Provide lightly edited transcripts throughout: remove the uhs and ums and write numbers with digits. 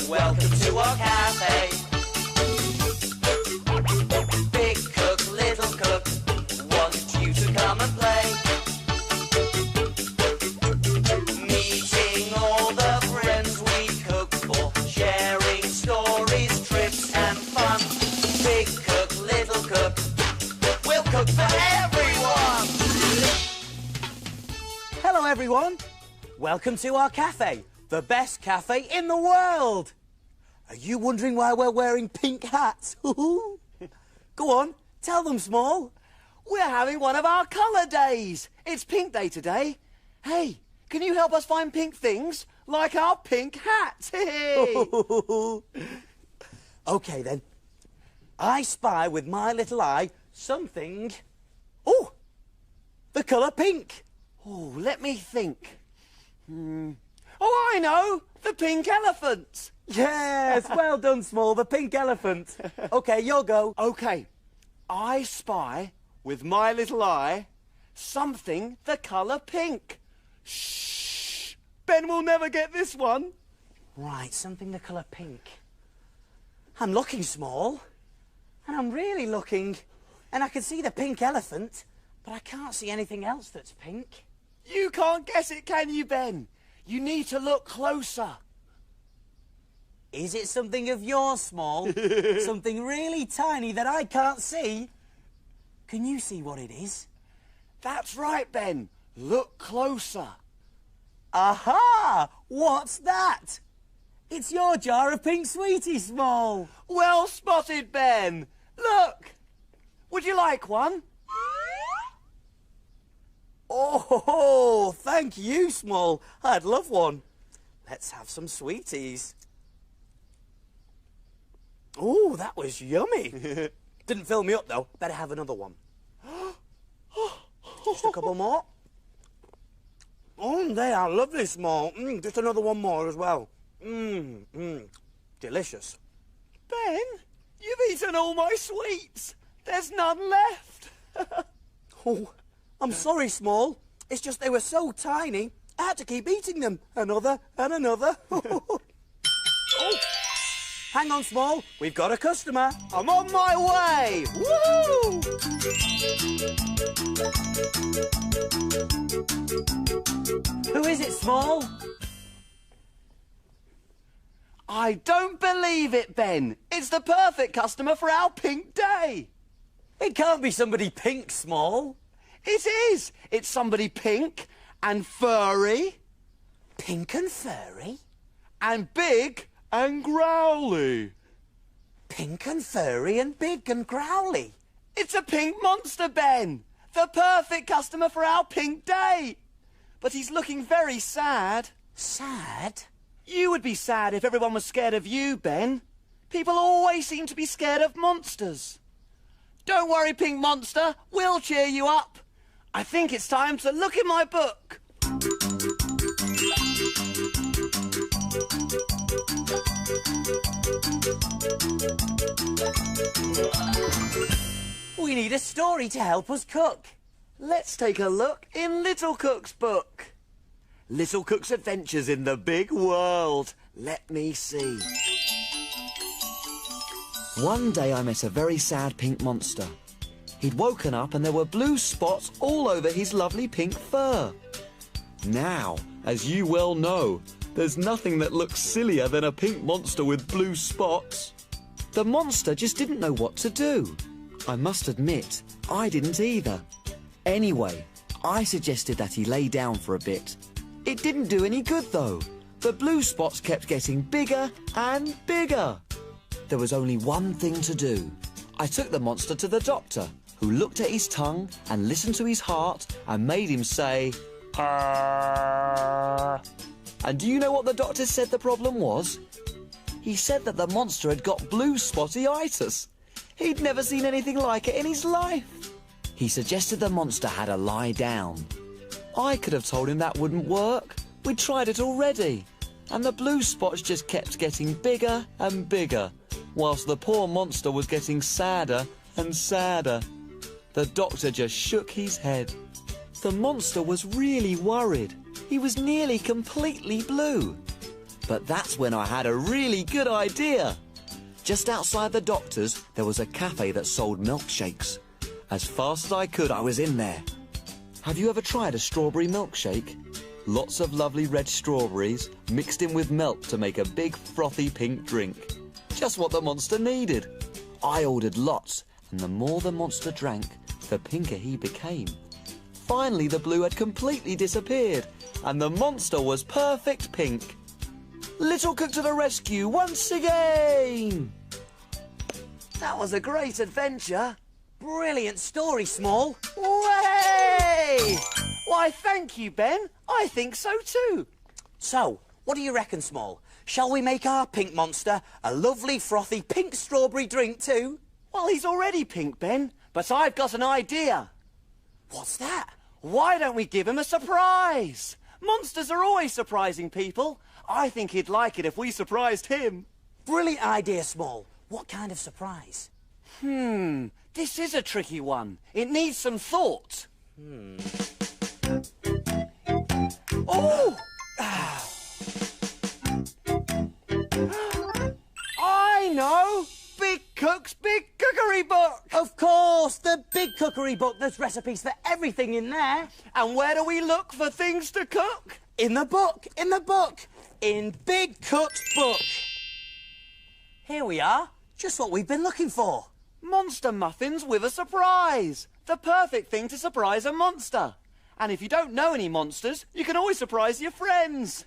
Welcome to our cafe. Big cook, little cook, want you to come and play. Meeting all the friends we cook for, sharing stories, trips and fun. Big cook, little cook, we'll cook for everyone. Hello everyone, welcome to our cafe, the best cafe in the world. Are you wondering why we're wearing pink hats? Go on, tell them, Small. We're having one of our colour days. It's Pink Day today. Hey, can you help us find pink things? Like our pink hats. OK then. I spy with my little eye something... Oh, the colour pink. Oh, let me think. Oh, I know! The pink elephant! Yes, well done, Small, the pink elephant. OK, your go. OK, I spy, with my little eye, something the colour pink. Shh! Ben will never get this one. Right, something the colour pink. I'm looking, Small, and I'm really looking, and I can see the pink elephant, but I can't see anything else that's pink. You can't guess it, can you, Ben? You need to look closer. Is it something of yours, Small? Something really tiny that I can't see? Can you see what it is? That's right, Ben. Look closer. Aha! What's that? It's your jar of pink sweeties, Small. Well spotted, Ben. Look. Would you like one? Oh, thank you, Small. I'd love one. Let's have some sweeties. Oh, that was yummy. Didn't fill me up, though. Better have another one. Just a couple more. Oh, they are lovely, Small. Just another one more as well. Delicious. Ben, you've eaten all my sweets. There's none left. Oh, I'm sorry, Small. It's just they were so tiny, I had to keep eating them. Another and another. Oh. Hang on, Small. We've got a customer. I'm on my way. Woo! Who is it, Small? I don't believe it, Ben. It's the perfect customer for our pink day. It can't be somebody pink, Small. It is. It's somebody pink and furry. Pink and furry? And big and growly. Pink and furry and big and growly. It's a pink monster, Ben. The perfect customer for our pink day. But he's looking very sad. Sad? You would be sad if everyone was scared of you, Ben. People always seem to be scared of monsters. Don't worry, Pink Monster. We'll cheer you up. I think it's time to look in my book. We need a story to help us cook. Let's take a look in Little Cook's book. Little Cook's Adventures in the Big World. Let me see. One day I met a very sad pink monster. He'd woken up and there were blue spots all over his lovely pink fur. Now, as you well know, there's nothing that looks sillier than a pink monster with blue spots. The monster just didn't know what to do. I must admit, I didn't either. Anyway, I suggested that he lay down for a bit. It didn't do any good though. The blue spots kept getting bigger and bigger. There was only one thing to do. I took the monster to the doctor, who looked at his tongue and listened to his heart and made him say, "Arr." And do you know what the doctor said the problem was? He said that the monster had got blue spottyitis. He'd never seen anything like it in his life. He suggested the monster had a lie down. I could have told him that wouldn't work. We'd tried it already. And the blue spots just kept getting bigger and bigger, whilst the poor monster was getting sadder and sadder. The doctor just shook his head. The monster was really worried. He was nearly completely blue. But that's when I had a really good idea. Just outside the doctor's, there was a cafe that sold milkshakes. As fast as I could, I was in there. Have you ever tried a strawberry milkshake? Lots of lovely red strawberries mixed in with milk to make a big frothy pink drink. Just what the monster needed. I ordered lots, and the more the monster drank, the pinker he became. Finally, the blue had completely disappeared, and the monster was perfect pink. Little Cook to the rescue once again! That was a great adventure. Brilliant story, Small. Way! Why, thank you, Ben. I think so too. So, what do you reckon, Small? Shall we make our pink monster a lovely, frothy pink strawberry drink too? Well, he's already pink, Ben, but I've got an idea. What's that? Why don't we give him a surprise? Monsters are always surprising people. I think he'd like it if we surprised him. Brilliant idea, Small. What kind of surprise? This is a tricky one. It needs some thought. Oh! I know! Big Cook's Big Cookery Book! Of course, the Big Cookery Book. There's recipes for everything in there. And where do we look for things to cook? In the book, in Big Cook's book. Here we are, just what we've been looking for. Monster muffins with a surprise. The perfect thing to surprise a monster. And if you don't know any monsters, you can always surprise your friends.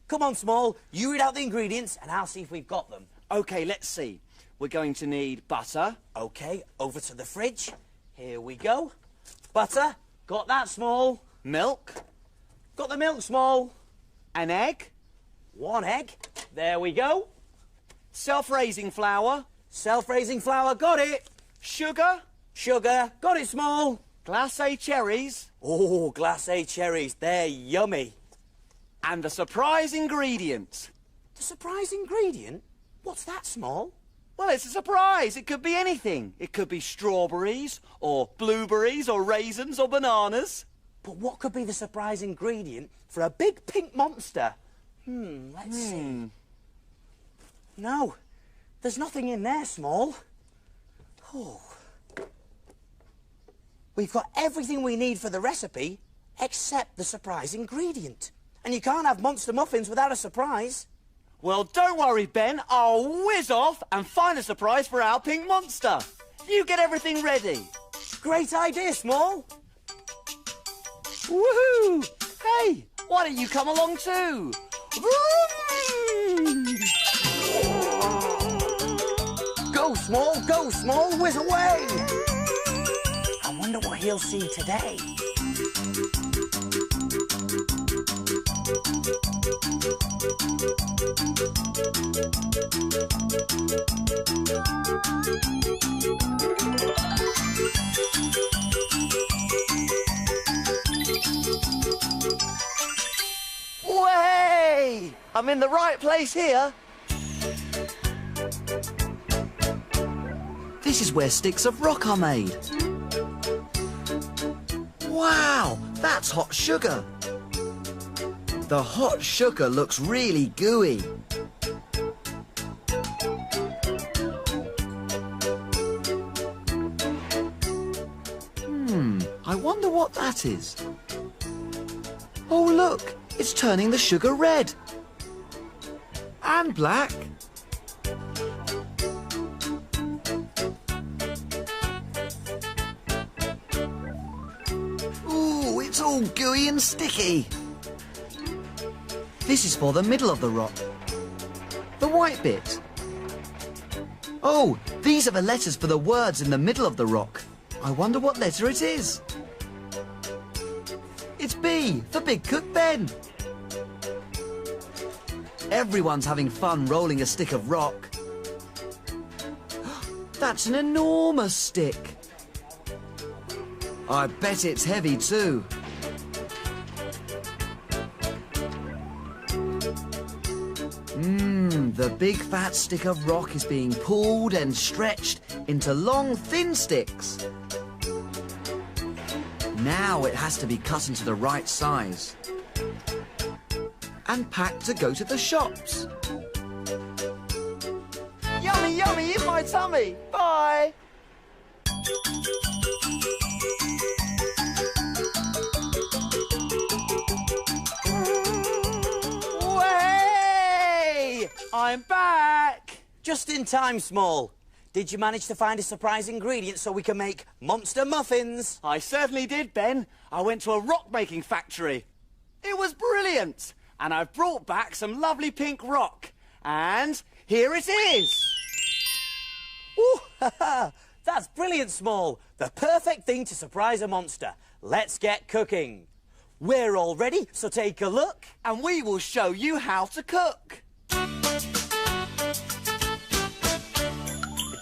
Come on, Small, you read out the ingredients and I'll see if we've got them. OK, let's see. We're going to need butter. OK, over to the fridge. Here we go. Butter, got that, Small. Milk. Got the milk, Small. An egg. 1 egg. There we go. Self-raising flour. Self-raising flour, got it. Sugar. Sugar, got it, Small. Glacé cherries. Oh, glacé cherries, they're yummy. And the surprise ingredient. The surprise ingredient? What's that, Small? Well, it's a surprise. It could be anything. It could be strawberries, or blueberries, or raisins, or bananas. But what could be the surprise ingredient for a big pink monster? Let's see. No, there's nothing in there, Small. Oh. We've got everything we need for the recipe, except the surprise ingredient. And you can't have monster muffins without a surprise. Well, don't worry, Ben. I'll whiz off and find a surprise for our pink monster. You get everything ready. Great idea, Small. Woohoo! Hey, why don't you come along too? Go, Small, whiz away! I wonder what he'll see today. Way! I'm in the right place here. This is where sticks of rock are made. Wow, that's hot sugar. The hot sugar looks really gooey. I wonder what that is. Oh, look, it's turning the sugar red. And black. Ooh, it's all gooey and sticky. This is for the middle of the rock. The white bit. Oh, these are the letters for the words in the middle of the rock. I wonder what letter it is. It's B, for Big Cook Ben. Everyone's having fun rolling a stick of rock. That's an enormous stick. I bet it's heavy too. The big fat stick of rock is being pulled and stretched into long, thin sticks. Now it has to be cut into the right size. and packed to go to the shops. Yummy, yummy in my tummy. Bye. Way! I'm back. Just in time, Small. Did you manage to find a surprise ingredient so we can make monster muffins? I certainly did, Ben. I went to a rock-making factory. It was brilliant. And I've brought back some lovely pink rock. And here it is. Ooh, that's brilliant, Small. The perfect thing to surprise a monster. Let's get cooking. We're all ready, so take a look. And we will show you how to cook.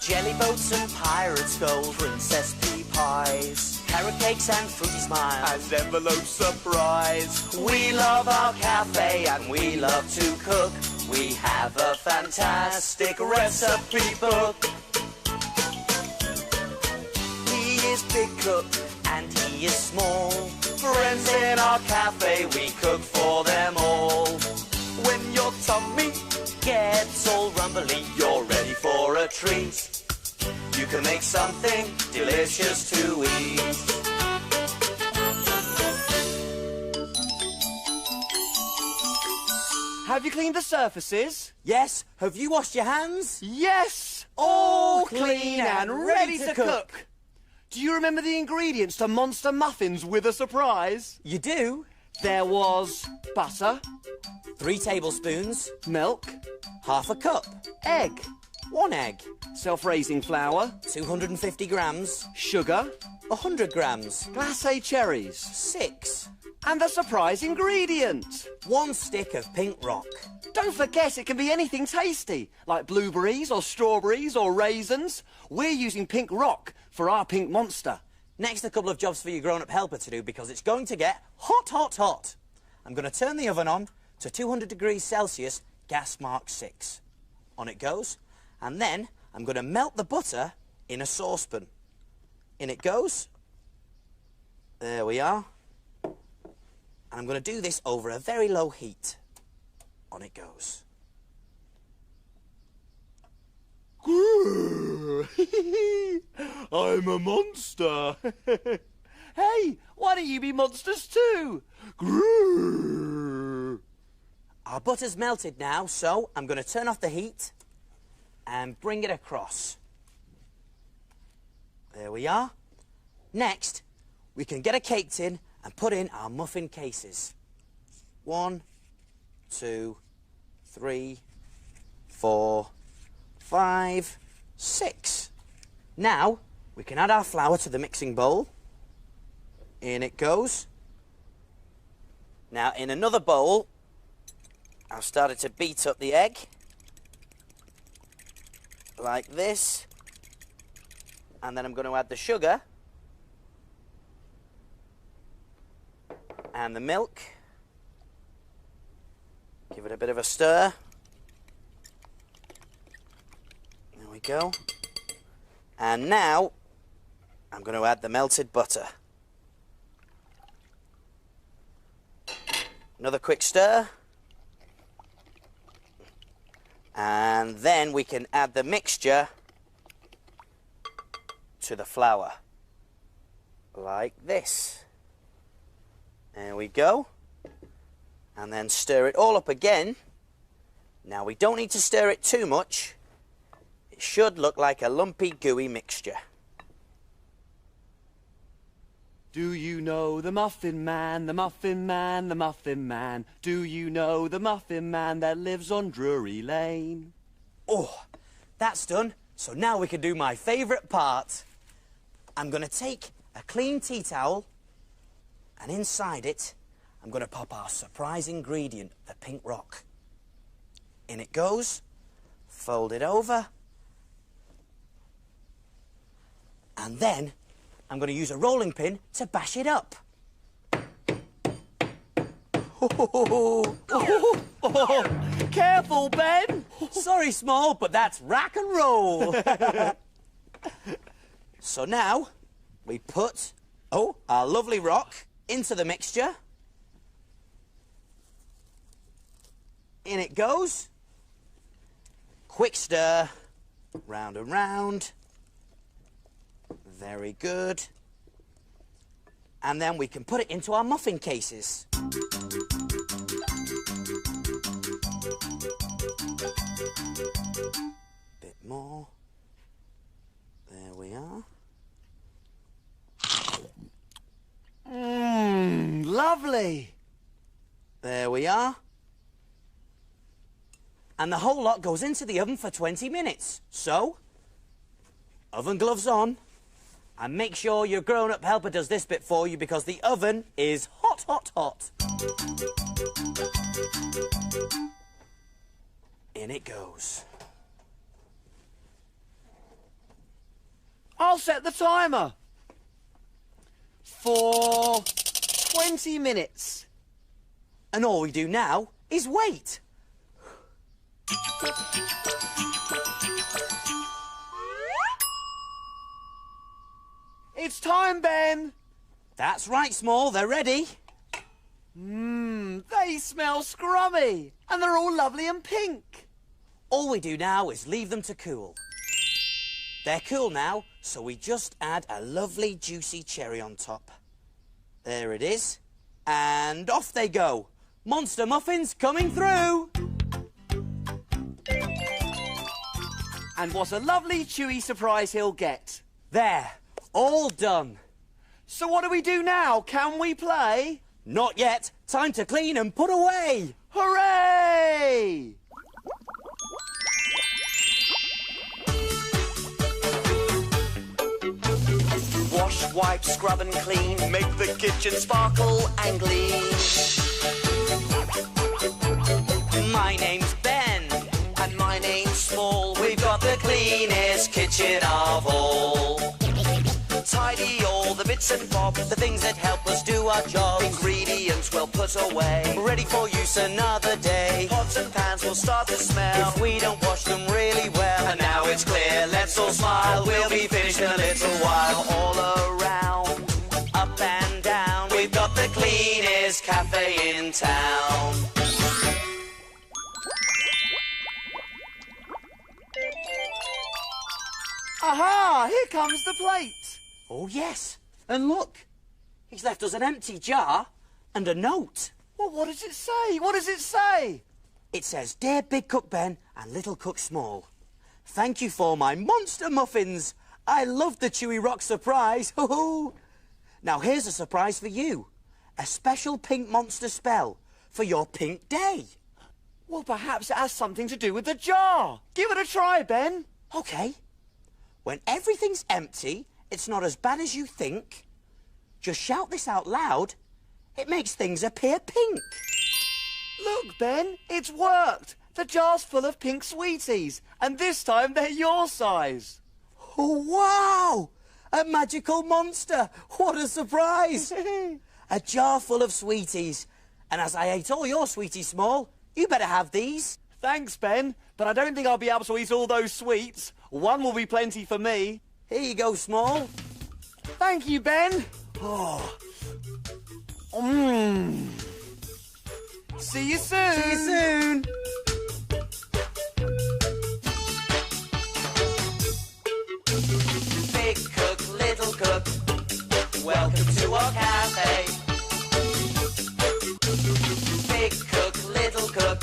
Jelly boats and pirates, gold princess pea pies, carrot cakes and fruity smiles, And envelope surprise. We love our cafe and we love to cook. We have a fantastic recipe book. He is big cook and he is small. Friends in our cafe, we cook for them all. When your tummy gets all rumbly, you're ready for a treat. You can make something delicious to eat. Have you cleaned the surfaces? Yes, have you washed your hands? Yes! All clean and ready to cook. Do you remember the ingredients to monster muffins with a surprise? You do? There was butter, 3 tablespoons, milk, half a cup, egg, 1 egg, self-raising flour, 250 grams, sugar, 100 grams, glacé cherries, 6, and the surprise ingredient. 1 stick of pink rock. Don't forget it can be anything tasty, like blueberries or strawberries or raisins. We're using pink rock for our pink monster. Next, a couple of jobs for your grown-up helper to do because it's going to get hot, hot, hot. I'm going to turn the oven on to 200 degrees Celsius, gas mark 6. On it goes. And then I'm going to melt the butter in a saucepan. In it goes. There we are. And I'm going to do this over a very low heat. On it goes. I'm a monster. Hey, why don't you be monsters too? Our butter's melted now, so I'm going to turn off the heat and bring it across. There we are. Next, we can get a cake tin and put in our muffin cases. 1, 2, 3, 4, 5, 6. Now, we can add our flour to the mixing bowl. In it goes. Now, in another bowl, I've started to beat up the egg. Like this. And then I'm going to add the sugar. And the milk. Give it a bit of a stir. There we go. And now, I'm going to add the melted butter. Another quick stir. And then we can add the mixture to the flour. Like this. There we go. And then stir it all up again. Now we don't need to stir it too much. It should look like a lumpy, gooey mixture. Do you know the Muffin Man, the Muffin Man, the Muffin Man? Do you know the Muffin Man that lives on Drury Lane? Oh, that's done. So now we can do my favourite part. I'm going to take a clean tea towel and inside it, I'm going to pop our surprise ingredient, the pink rock. In it goes. Fold it over. And then I'm going to use a rolling pin to bash it up. Careful, Ben! Sorry, Small, but that's rock and roll. So now we put, our lovely rock into the mixture. In it goes. Quick stir. Round and round. Very good. And then we can put it into our muffin cases. Bit more. There we are. Lovely. There we are. And the whole lot goes into the oven for 20 minutes. So, oven gloves on. And make sure your grown-up helper does this bit for you because the oven is hot, hot, hot. In it goes. I'll set the timer. For 20 minutes. And all we do now is wait. It's time, Ben. That's right, Small, they're ready. They smell scrummy. And they're all lovely and pink. All we do now is leave them to cool. They're cool now, so we just add a lovely juicy cherry on top. There it is. And off they go. Monster muffins coming through. And what a lovely chewy surprise he'll get. There, all done. So what do we do now? Can we play? Not yet. Time to clean and put away. Hooray! Wash, wipe, scrub and clean. Make the kitchen sparkle and gleam. My name's Ben. And my name's Small. We've got the cleanest kitchen of all. Tidy all the bits and bobs, the things that help us do our jobs. Ingredients we'll put away, ready for use another day. Pots and pans will start to smell if we don't wash them really well. And now it's clear, let's all smile. We'll be finished in a little while. All around, up and down, we've got the cleanest cafe in town. Aha! Here comes the plate. Oh, yes. And look, he's left us an empty jar and a note. Well, what does it say? What does it say? It says, Dear Big Cook Ben and Little Cook Small, thank you for my monster muffins. I loved the Chewy Rock surprise. Hoo-hoo. Now here's a surprise for you. A special pink monster spell for your pink day. Well, perhaps it has something to do with the jar. Give it a try, Ben. OK. When everything's empty, it's not as bad as you think. Just shout this out loud. It makes things appear pink. Look, Ben, it's worked. The jar's full of pink sweeties, and this time they're your size. Oh, wow! A magical monster! What a surprise! A jar full of sweeties. And as I ate all your sweeties, Small, you better have these. Thanks, Ben, but I don't think I'll be able to eat all those sweets. One will be plenty for me. Here you go, Small. Thank you, Ben. Oh. See you soon. See you soon. Big cook, little cook, welcome to our cafe. Big cook, little cook,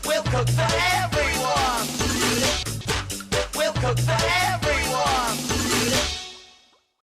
we'll cook for everyone. We'll cook for everyone.